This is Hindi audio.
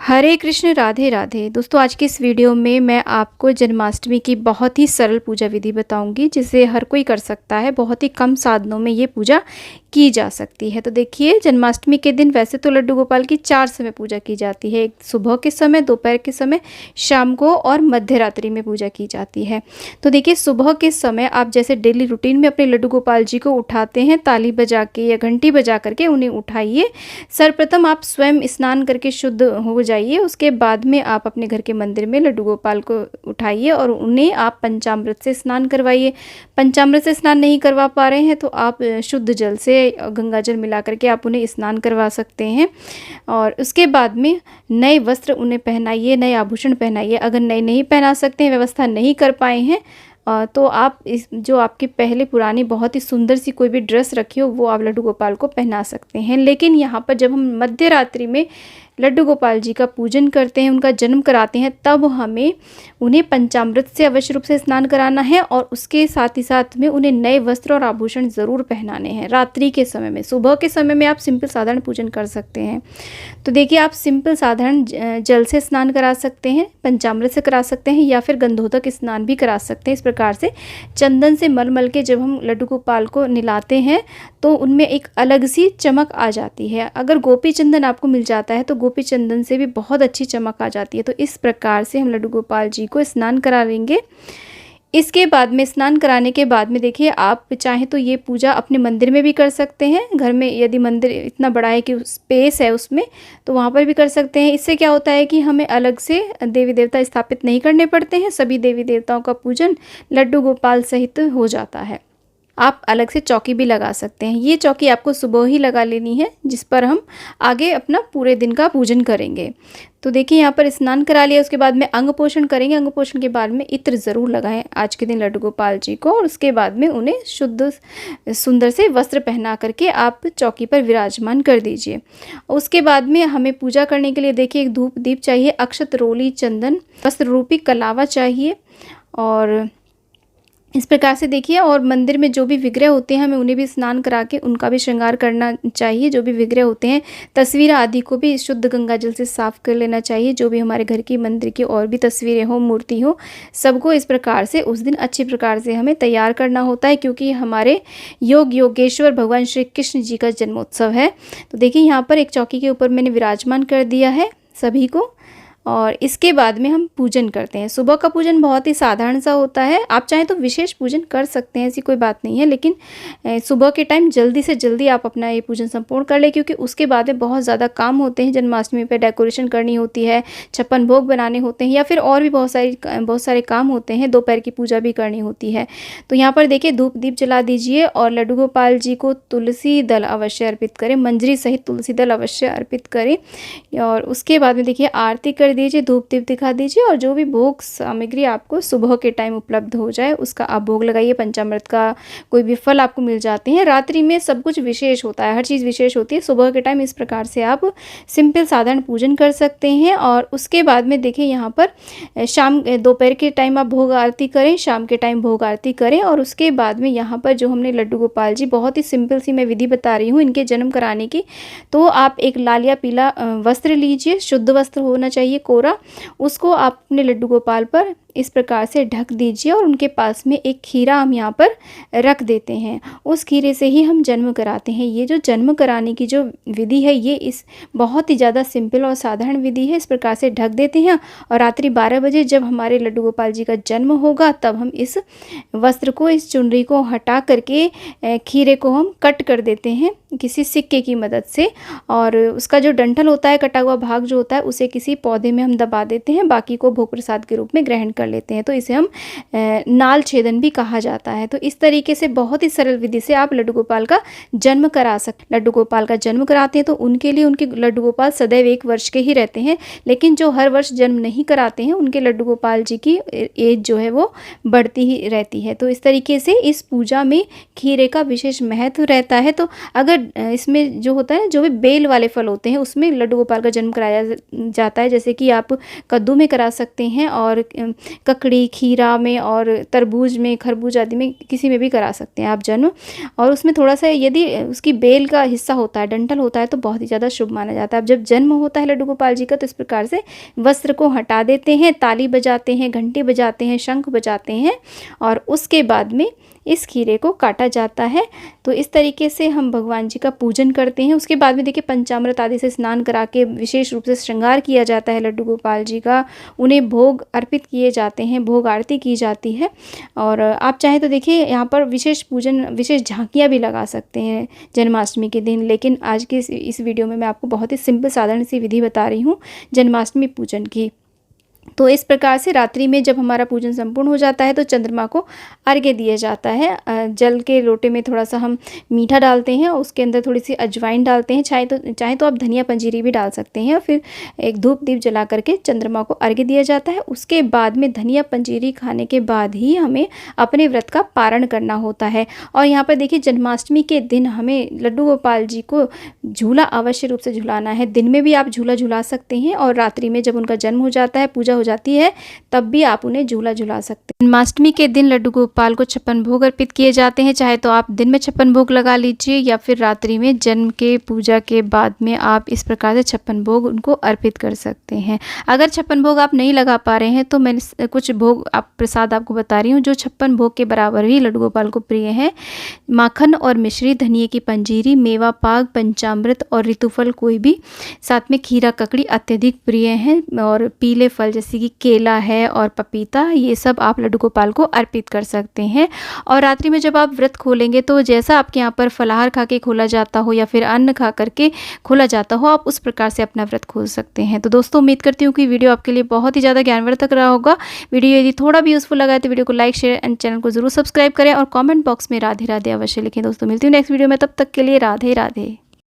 हरे कृष्ण राधे राधे। दोस्तों, आज की इस वीडियो में मैं आपको जन्माष्टमी की बहुत ही सरल पूजा विधि बताऊंगी जिसे हर कोई कर सकता है। बहुत ही कम साधनों में ये पूजा की जा सकती है। तो देखिए, जन्माष्टमी के दिन वैसे तो लड्डू गोपाल की 4 समय पूजा की जाती है। एक सुबह के समय, दोपहर के समय, शाम को और मध्य रात्रि में पूजा की जाती है। तो देखिए, सुबह के समय आप जैसे डेली रूटीन में अपने लड्डू गोपाल जी को उठाते हैं, ताली बजा के या घंटी बजा करके उन्हें उठाइए। सर्वप्रथम आप स्वयं स्नान करके शुद्ध हो जाइए। उसके बाद में आप अपने घर के मंदिर में लड्डू गोपाल को उठाइए और उन्हें आप पंचामृत से स्नान करवाइए। पंचामृत से स्नान नहीं करवा पा रहे हैं तो आप शुद्ध जल से गंगा जल मिला करके आप उन्हें स्नान करवा सकते हैं। और उसके बाद में नए वस्त्र उन्हें पहनाइए, नए आभूषण पहनाइए। अगर नए नहीं पहना सकते हैं, व्यवस्था नहीं कर पाए हैं, तो आप इस जो आपकी पहले पुरानी बहुत ही सुंदर सी कोई भी ड्रेस रखी हो वो आप लड्डू गोपाल को पहना सकते हैं। लेकिन यहाँ पर जब हम मध्य रात्रि में लड्डू गोपाल जी का पूजन करते हैं, उनका जन्म कराते हैं, तब हमें उन्हें पंचामृत से अवश्य रूप से स्नान कराना है और उसके साथ ही साथ में उन्हें नए वस्त्र और आभूषण ज़रूर पहनाने हैं। रात्रि के समय में, सुबह के समय में आप सिंपल साधारण पूजन कर सकते हैं। तो देखिए, आप सिंपल साधारण जल से स्नान करा सकते हैं, पंचामृत से करा सकते हैं या फिर गंधोदक स्नान भी करा सकते हैं। इस प्रकार से चंदन से मल मल के जब हम लड्डू गोपाल को नहलाते हैं तो उनमें एक अलग सी चमक आ जाती है। अगर गोपी चंदन आपको मिल जाता है तो गोपी चंदन से भी बहुत अच्छी चमक आ जाती है। तो इस प्रकार से हम लड्डू गोपाल जी को स्नान करा लेंगे। इसके बाद में, स्नान कराने के बाद में, देखिए, आप चाहें तो ये पूजा अपने मंदिर में भी कर सकते हैं। घर में यदि मंदिर इतना बड़ा है कि स्पेस है उसमें, तो वहाँ पर भी कर सकते हैं। इससे क्या होता है कि हमें अलग से देवी देवता स्थापित नहीं करने पड़ते हैं। सभी देवी देवताओं का पूजन लड्डू गोपाल सहित हो जाता है। आप अलग से चौकी भी लगा सकते हैं। ये चौकी आपको सुबह ही लगा लेनी है, जिस पर हम आगे अपना पूरे दिन का पूजन करेंगे। तो देखिए, यहाँ पर स्नान करा लिया, उसके बाद में अंग पोषण करेंगे। अंग पोषण के बाद में इत्र ज़रूर लगाएं आज के दिन लड्डू गोपाल जी को, और उसके बाद में उन्हें शुद्ध सुंदर से वस्त्र पहना करके आप चौकी पर विराजमान कर दीजिए। उसके बाद में हमें पूजा करने के लिए, देखिए, एक धूप दीप चाहिए, अक्षत, रोली, चंदन, वस्त्र रूपी कलावा चाहिए। और इस प्रकार से देखिए, और मंदिर में जो भी विग्रह होते हैं हमें उन्हें भी स्नान करा के उनका भी श्रृंगार करना चाहिए। जो भी विग्रह होते हैं, तस्वीर आदि को भी शुद्ध गंगा जल से साफ कर लेना चाहिए। जो भी हमारे घर की, मंदिर की और भी तस्वीरें हो, मूर्ति हो, सबको इस प्रकार से उस दिन अच्छी प्रकार से हमें तैयार करना होता है, क्योंकि हमारे योगेश्वर भगवान श्री कृष्ण जी का जन्मोत्सव है। तो देखिए, यहाँ पर एक चौकी के ऊपर मैंने विराजमान कर दिया है सभी को, और इसके बाद में हम पूजन करते हैं। सुबह का पूजन बहुत ही साधारण सा होता है। आप चाहें तो विशेष पूजन कर सकते हैं, ऐसी कोई बात नहीं है, लेकिन सुबह के टाइम जल्दी से जल्दी आप अपना ये पूजन संपूर्ण कर लें, क्योंकि उसके बाद में बहुत ज़्यादा काम होते हैं। जन्माष्टमी पे डेकोरेशन करनी होती है, 56 भोग बनाने होते हैं, या फिर और भी बहुत सारे काम होते हैं। दोपहर की पूजा भी करनी होती है। तो यहाँ पर देखिए, धूप दीप जला दीजिए और लड्डू गोपाल जी को तुलसी दल अवश्य अर्पित करें, मंजरी सहित तुलसी दल अवश्य अर्पित करें। और उसके बाद में देखिए, आरती कर दीजिए, धूप दीप दिखा दीजिए, और जो भी भोग सामग्री आपको सुबह के टाइम उपलब्ध हो जाए उसका आप भोग लगाइए। पंचामृत का कोई भी फल आपको मिल जाते हैं। रात्रि में सब कुछ विशेष होता है, हर चीज़ विशेष होती है। सुबह के टाइम इस प्रकार से आप सिंपल साधारण पूजन कर सकते हैं। और उसके बाद में देखिए, यहाँ पर दोपहर के टाइम आप भोग आरती करें, शाम के टाइम भोग आरती करें। और उसके बाद में यहाँ पर जो हमने लड्डू गोपाल जी, बहुत ही सिंपल सी मैं विधि बता रही हूँ इनके जन्म कराने की। तो आप एक लाल या पीला वस्त्र लीजिए, शुद्ध वस्त्र होना चाहिए, कोरा। उसको आप अपने लड्डू गोपाल पर इस प्रकार से ढक दीजिए, और उनके पास में एक खीरा हम यहाँ पर रख देते हैं। उस खीरे से ही हम जन्म कराते हैं। ये जो जन्म कराने की जो विधि है, ये इस बहुत ही ज़्यादा सिंपल और साधारण विधि है। इस प्रकार से ढक देते हैं, और रात्रि 12 बजे जब हमारे लड्डू गोपाल जी का जन्म होगा, तब हम इस वस्त्र को, इस चुनरी को हटा करके खीरे को हम कट कर देते हैं किसी सिक्के की मदद से। और उसका जो डंठल होता है, कटा हुआ भाग जो होता है, उसे किसी पौधे में हम दबा देते हैं, बाकी को भोग प्रसाद के रूप में ग्रहण कर लेते हैं। तो इसे हम नाल छेदन भी कहा जाता है। तो इस तरीके से बहुत ही सरल विधि से आप लड्डू गोपाल का जन्म करा सकते। लड्डू गोपाल का जन्म कराते हैं तो उनके लिए उनके लड्डू गोपाल सदैव 1 वर्ष के ही रहते हैं। लेकिन जो हर वर्ष जन्म नहीं कराते हैं, उनके लड्डू गोपाल जी की एज जो है वो बढ़ती ही रहती है। तो इस तरीके से इस पूजा में खीरे का विशेष महत्व रहता है। तो अगर इसमें जो होता है, जो भी बेल वाले फल होते हैं, उसमें लड्डू गोपाल का जन्म कराया जाता है। जैसे कि आप कद्दू में करा सकते हैं, और ककड़ी, खीरा में और तरबूज में, खरबूज आदि में किसी में भी करा सकते हैं आप जन्म। और उसमें थोड़ा-सा यदि उसकी बेल का हिस्सा होता है, डंठल होता है, तो बहुत ही ज़्यादा शुभ माना जाता है। अब जब जन्म होता है लड्डू गोपाल जी का तो इस प्रकार से वस्त्र को हटा देते हैं, ताली बजाते हैं, घंटी बजाते हैं, शंख बजाते हैं और उसके बाद में इस खीरे को काटा जाता है। तो इस तरीके से हम भगवान जी का पूजन करते हैं। उसके बाद में देखिए पंचामृत आदि से स्नान करा के विशेष रूप से श्रृंगार किया जाता है लड्डू गोपाल जी का। उन्हें भोग अर्पित किए जाते हैं, भोग आरती की जाती है। और आप चाहें तो देखिए यहाँ पर विशेष पूजन, विशेष झांकियाँ भी लगा सकते हैं जन्माष्टमी के दिन। लेकिन आज के इस वीडियो में मैं आपको बहुत ही सिंपल साधारण सी विधि बता रही हूँ जन्माष्टमी पूजन की। तो इस प्रकार से रात्रि में जब हमारा पूजन संपूर्ण हो जाता है तो चंद्रमा को अर्घ्य दिया जाता है। जल के लोटे में थोड़ा सा हम मीठा डालते हैं और उसके अंदर थोड़ी सी अजवाइन डालते हैं, चाहे तो आप धनिया पंजीरी भी डाल सकते हैं। और फिर एक धूप दीप जला करके चंद्रमा को अर्घ्य दिया जाता है। उसके बाद में धनिया पंजीरी खाने के बाद ही हमें अपने व्रत का पारण करना होता है। और यहाँ पर देखिए जन्माष्टमी के दिन हमें लड्डू गोपाल जी को झूला अवश्य रूप से झुलाना है। दिन में भी आप झूला झुला सकते हैं और रात्रि में जब उनका जन्म हो जाता है, पूजा हो जाती है, तब भी आप उन्हें झूला झुला सकते हैं। जन्माष्टमी के दिन लड्डू गोपाल को 56 भोग अर्पित किए जाते हैं। चाहे तो आप दिन में 56 भोग लगा लीजिए या फिर रात्रि में जन्म के पूजा के बाद में आप इस प्रकार से 56 भोग उनको अर्पित कर सकते हैं। अगर 56 भोग आप नहीं लगा पा रहे हैं तो मैंने कुछ भोग प्रसाद आपको बता रही हूँ जो 56 भोग के बराबर ही लड्डू गोपाल को प्रिय है। माखन और मिश्री, धनिये की पंजीरी, मेवा पाक, पंचामृत और ऋतुफल कोई भी, साथ में खीरा ककड़ी अत्यधिक प्रिय हैं। और पीले फल जैसे कि केला है और पपीता, ये सब आप लड्डू गोपाल को अर्पित कर सकते हैं। और रात्रि में जब आप व्रत खोलेंगे तो जैसा आपके यहाँ पर फलाहार खा के खोला जाता हो या फिर अन्न खा करके खोला जाता हो, आप उस प्रकार से अपना व्रत खोल सकते हैं। तो दोस्तों उम्मीद करती हूँ कि वीडियो आपके लिए बहुत ही ज़्यादा ज्ञानवर्धक रहा होगा। वीडियो यदि थोड़ा भी यूजफुल लगा है तो वीडियो को लाइक, शेयर एंड चैनल को जरूर सब्सक्राइब करें और कमेंट बॉक्स में राधे राधे अवश्य लिखें। दोस्तों मिलती हूँ नेक्स्ट वीडियो में, तब तक के लिए राधे राधे।